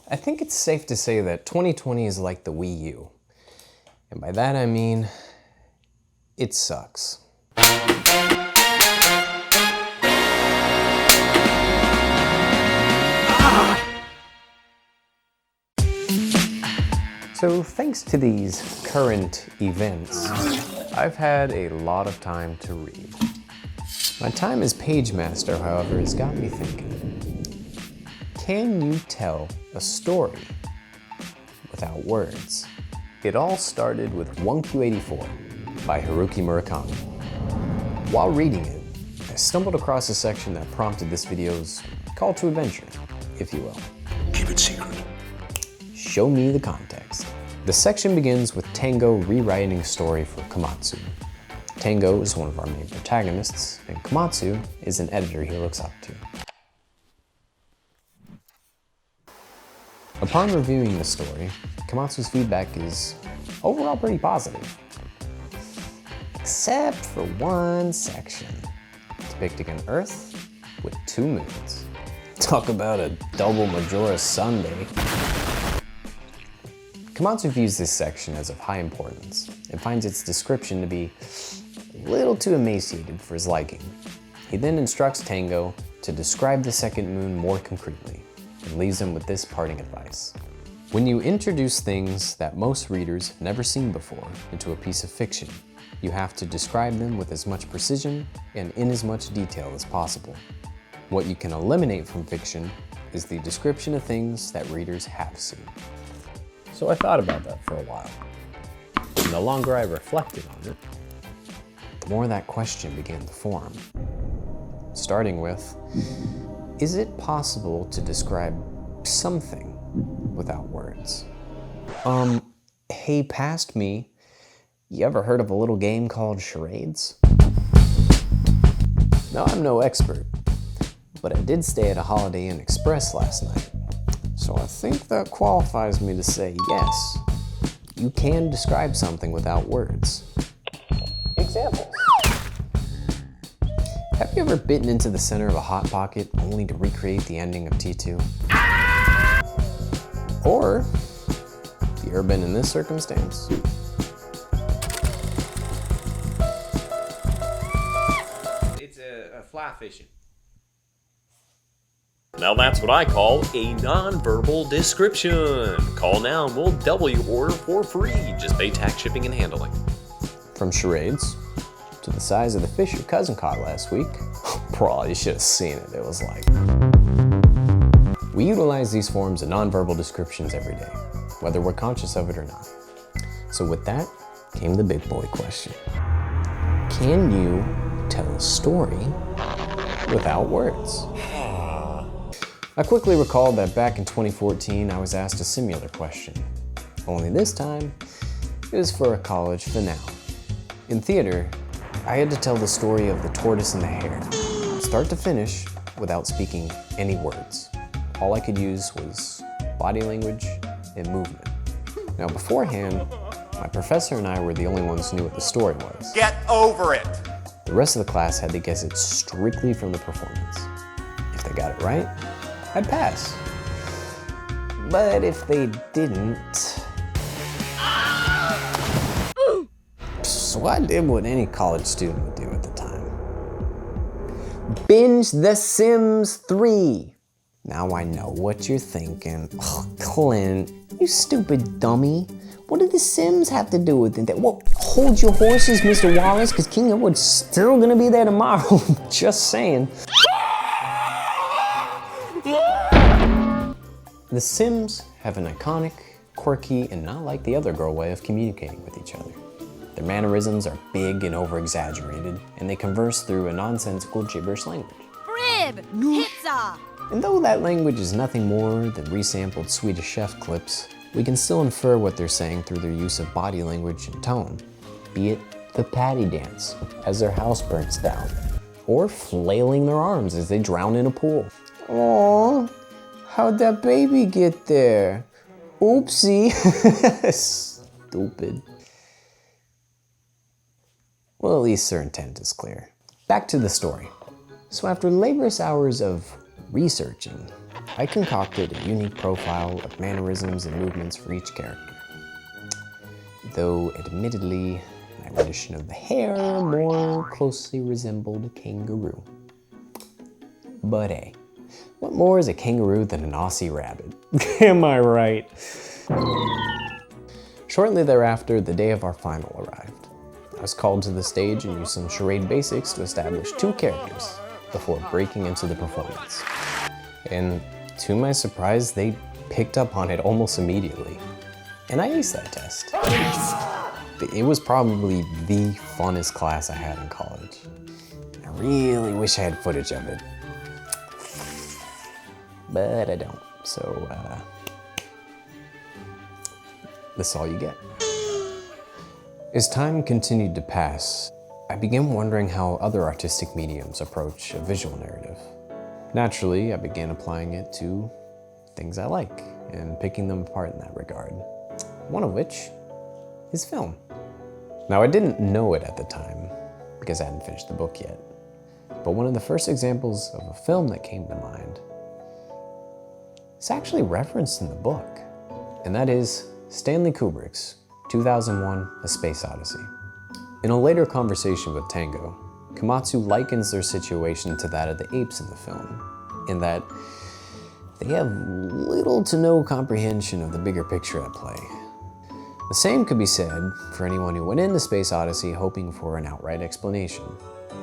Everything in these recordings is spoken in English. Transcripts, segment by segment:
I think it's safe to say that 2020 is like the Wii U. And by that I mean, it sucks. So thanks to these current events, I've had a lot of time to read. My time as page master, however, has got me thinking. Can you tell a story without words? It all started with 1Q84 by Haruki Murakami. While reading it, I stumbled across a section that prompted this video's call to adventure, if you will. Keep it secret. Show me the context. The section begins with Tango rewriting a story for Komatsu. Tango is one of our main protagonists, and Komatsu is an editor he looks up to. Upon reviewing the story, Komatsu's feedback is overall pretty positive. Except for one section, depicting an Earth with 2 moons. Talk about a double Majora Sunday. Komatsu views this section as of high importance and finds its description to be a little too emaciated for his liking. He then instructs Tango to describe the second moon more concretely and leaves him with this parting advice. When you introduce things that most readers have never seen before into a piece of fiction, you have to describe them with as much precision and in as much detail as possible. What you can eliminate from fiction is the description of things that readers have seen. So I thought about that for a while. And the longer I reflected on it, the more that question began to form. Starting with, is it possible to describe something without words? Hey, past me, you ever heard of a little game called charades? Now, I'm no expert, but I did stay at a Holiday Inn Express last night. So I think that qualifies me to say yes, you can describe something without words. Examples. Have you ever bitten into the center of a Hot Pocket only to recreate the ending of T2? Or, have you ever been in this circumstance? It's a fly fishing. Now that's what I call a non-verbal description. Call now and we'll double your order for free. Just pay tax, shipping, and handling. From charades to the size of the fish your cousin caught last week. Bro, you should have seen it. It was like... We utilize these forms of nonverbal descriptions every day, whether we're conscious of it or not. So with that came the big boy question. Can you tell a story without words? I quickly recalled that back in 2014, I was asked a similar question. Only this time, it was for a college finale. In theater, I had to tell the story of the tortoise and the hare, start to finish, without speaking any words. All I could use was body language and movement. Now beforehand, my professor and I were the only ones who knew what the story was. Get over it! The rest of the class had to guess it strictly from the performance. If they got it right, I'd pass. But if they didn't... So I did what any college student would do at the time. Binge The Sims 3. Now I know what you're thinking. Oh, Clint, you stupid dummy. What do The Sims have to do with it? Well, hold your horses, Mr. Wallace, because King Edward's still gonna be there tomorrow. Just saying. The Sims have an iconic, quirky, and not like the other girl way of communicating with each other. Their mannerisms are big and over-exaggerated, and they converse through a nonsensical gibberish language. Crib! Pizza! And though that language is nothing more than resampled Swedish Chef clips, we can still infer what they're saying through their use of body language and tone, be it the patty dance as their house burns down, or flailing their arms as they drown in a pool. Aww, how'd that baby get there? Oopsie. Stupid. Well, at least their intent is clear. Back to the story. So after laborious hours of researching, I concocted a unique profile of mannerisms and movements for each character. Though, admittedly, my rendition of the hair more closely resembled a kangaroo. But hey, what more is a kangaroo than an Aussie rabbit? Am I right? Shortly thereafter, the day of our final arrived. I was called to the stage and used some charade basics to establish 2 characters before breaking into the performance. And to my surprise, they picked up on it almost immediately. And I aced that test. It was probably the funnest class I had in college. I really wish I had footage of it. But I don't, so this is all you get. As time continued to pass, I began wondering how other artistic mediums approach a visual narrative. Naturally, I began applying it to things I like and picking them apart in that regard. One of which is film. Now, I didn't know it at the time because I hadn't finished the book yet, but one of the first examples of a film that came to mind is actually referenced in the book, and that is Stanley Kubrick's 2001: A Space Odyssey. In a later conversation with Tango, Komatsu likens their situation to that of the apes in the film, in that they have little to no comprehension of the bigger picture at play. The same could be said for anyone who went into Space Odyssey hoping for an outright explanation.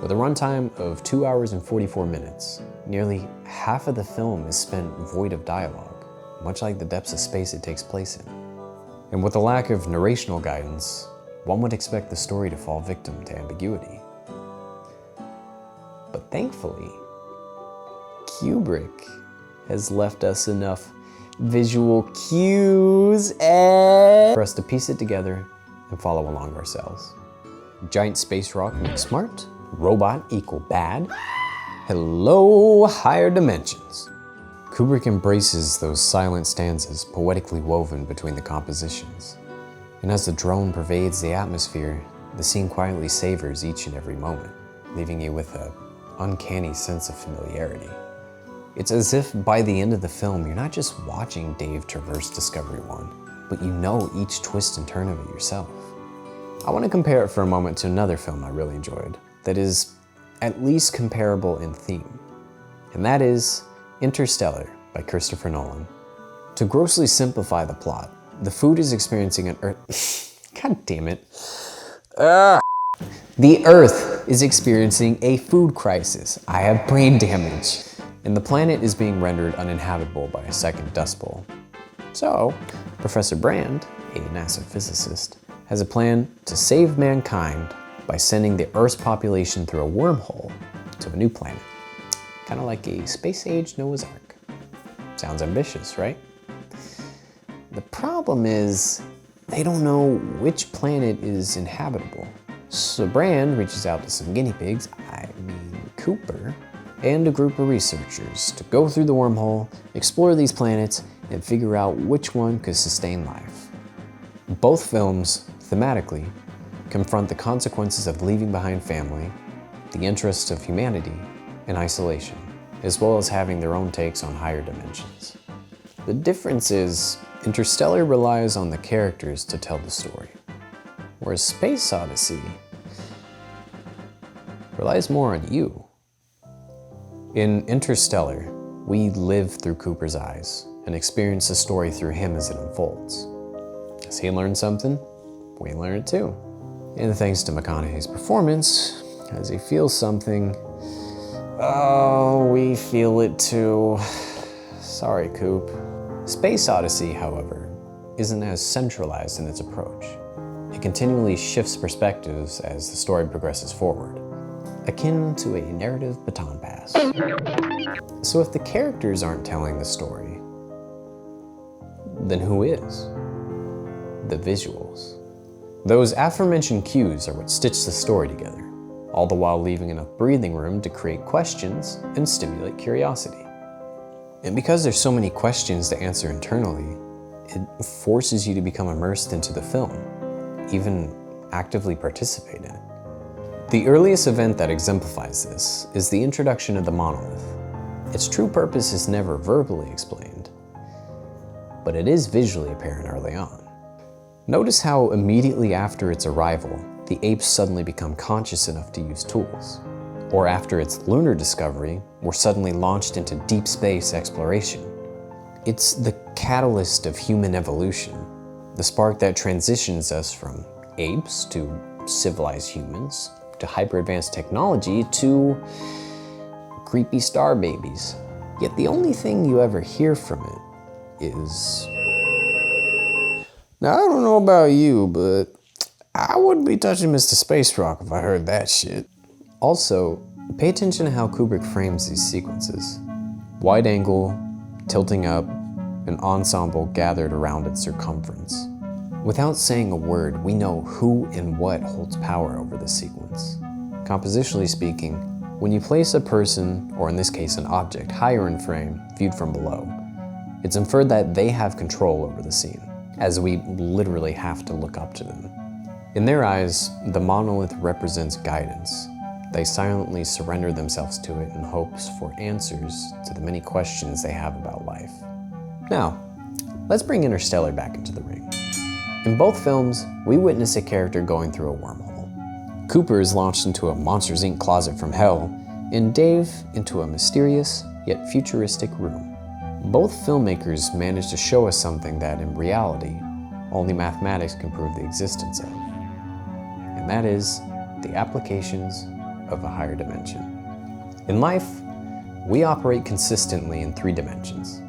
With a runtime of 2 hours and 44 minutes, nearly half of the film is spent void of dialogue, much like the depths of space it takes place in. And with a lack of narrational guidance, one would expect the story to fall victim to ambiguity. But thankfully, Kubrick has left us enough visual cues for us to piece it together and follow along ourselves. Giant space rock makes smart, robot equal bad, hello higher dimensions. Kubrick embraces those silent stanzas poetically woven between the compositions. And as the drone pervades the atmosphere, the scene quietly savors each and every moment, leaving you with an uncanny sense of familiarity. It's as if by the end of the film, you're not just watching Dave traverse Discovery 1, but you know each twist and turn of it yourself. I want to compare it for a moment to another film I really enjoyed that is at least comparable in theme, and that is Interstellar by Christopher Nolan. To grossly simplify the plot, the food is experiencing an Earth... God damn it. The Earth is experiencing a food crisis. I have brain damage. And the planet is being rendered uninhabitable by a second dust bowl. So, Professor Brand, a NASA physicist, has a plan to save mankind by sending the Earth's population through a wormhole to a new planet. Kind of like a space-age Noah's Ark. Sounds ambitious, right? The problem is, they don't know which planet is inhabitable. So Brand reaches out to some guinea pigs, Cooper, and a group of researchers to go through the wormhole, explore these planets, and figure out which one could sustain life. Both films, thematically, confront the consequences of leaving behind family, the interests of humanity, and isolation, as well as having their own takes on higher dimensions. The difference is, Interstellar relies on the characters to tell the story, whereas Space Odyssey relies more on you. In Interstellar, we live through Cooper's eyes and experience the story through him as it unfolds. As he learns something, we learn it too. And thanks to McConaughey's performance, as he feels something, oh, we feel it too. Sorry, Coop. Space Odyssey, however, isn't as centralized in its approach. It continually shifts perspectives as the story progresses forward, akin to a narrative baton pass. So if the characters aren't telling the story, then who is? The visuals. Those aforementioned cues are what stitch the story together, all the while leaving enough breathing room to create questions and stimulate curiosity. And because there's so many questions to answer internally, it forces you to become immersed into the film, even actively participate in it. The earliest event that exemplifies this is the introduction of the monolith. Its true purpose is never verbally explained, but it is visually apparent early on. Notice how immediately after its arrival, the apes suddenly become conscious enough to use tools. Or after its lunar discovery, we're suddenly launched into deep space exploration. It's the catalyst of human evolution, the spark that transitions us from apes to civilized humans, to hyper-advanced technology, to creepy star babies. Yet the only thing you ever hear from it is... Now, I don't know about you, but I wouldn't be touching Mr. Space Rock if I heard that shit. Also, pay attention to how Kubrick frames these sequences. Wide angle, tilting up, an ensemble gathered around its circumference. Without saying a word, we know who and what holds power over the sequence. Compositionally speaking, when you place a person, or in this case an object, higher in frame, viewed from below, it's inferred that they have control over the scene, as we literally have to look up to them. In their eyes, the monolith represents guidance. They silently surrender themselves to it in hopes for answers to the many questions they have about life. Now, let's bring Interstellar back into the ring. In both films, we witness a character going through a wormhole. Cooper is launched into a Monsters, Inc. closet from hell, and Dave into a mysterious yet futuristic room. Both filmmakers managed to show us something that, in reality, only mathematics can prove the existence of. And that is the applications of a higher dimension. In life, we operate consistently in 3 dimensions.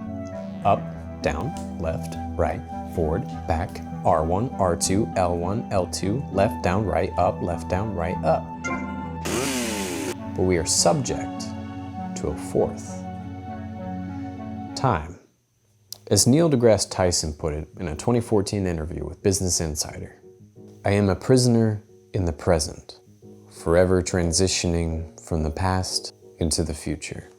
Up, down, left, right, forward, back, R1, R2, L1, L2, left, down, right, up, up. But we are subject to a 4th. Time. As Neil deGrasse Tyson put it in a 2014 interview with Business Insider, I am a prisoner in the present, forever transitioning from the past into the future.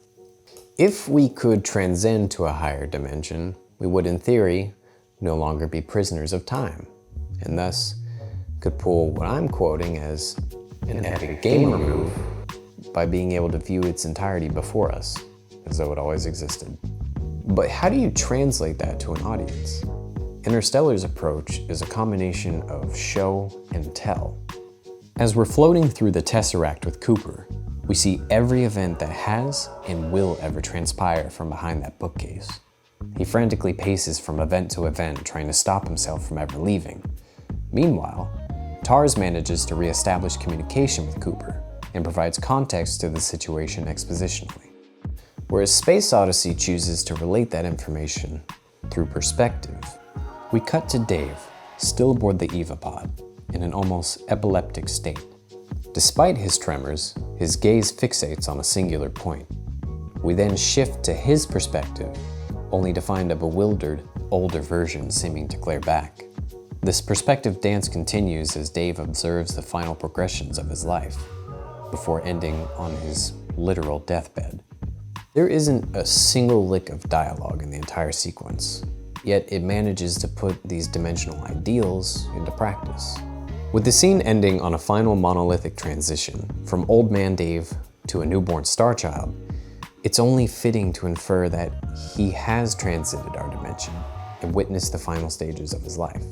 If we could transcend to a higher dimension, we would, in theory, no longer be prisoners of time, and thus could pull what I'm quoting as an epic gamer move by being able to view its entirety before us, as though it always existed. But how do you translate that to an audience? Interstellar's approach is a combination of show and tell. As we're floating through the Tesseract with Cooper, we see every event that has and will ever transpire from behind that bookcase. He frantically paces from event to event, trying to stop himself from ever leaving. Meanwhile, TARS manages to reestablish communication with Cooper and provides context to the situation expositionally. Whereas Space Odyssey chooses to relate that information through perspective. We cut to Dave, still aboard the Evapod, in an almost epileptic state. Despite his tremors, his gaze fixates on a singular point. We then shift to his perspective, only to find a bewildered, older version seeming to glare back. This perspective dance continues as Dave observes the final progressions of his life, before ending on his literal deathbed. There isn't a single lick of dialogue in the entire sequence, yet it manages to put these dimensional ideals into practice. With the scene ending on a final monolithic transition from Old Man Dave to a newborn starchild, it's only fitting to infer that he has transcended our dimension and witnessed the final stages of his life.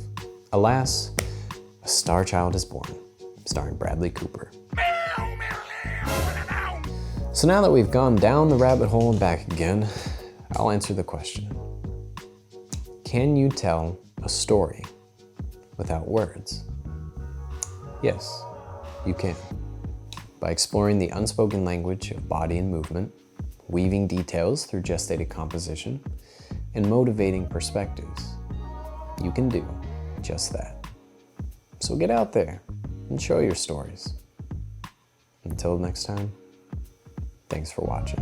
Alas, a star child is born, starring Bradley Cooper. So now that we've gone down the rabbit hole and back again, I'll answer the question. Can you tell a story without words? Yes, you can. By exploring the unspoken language of body and movement, weaving details through gestated composition, and motivating perspectives, you can do just that. So get out there and show your stories. Until next time, thanks for watching.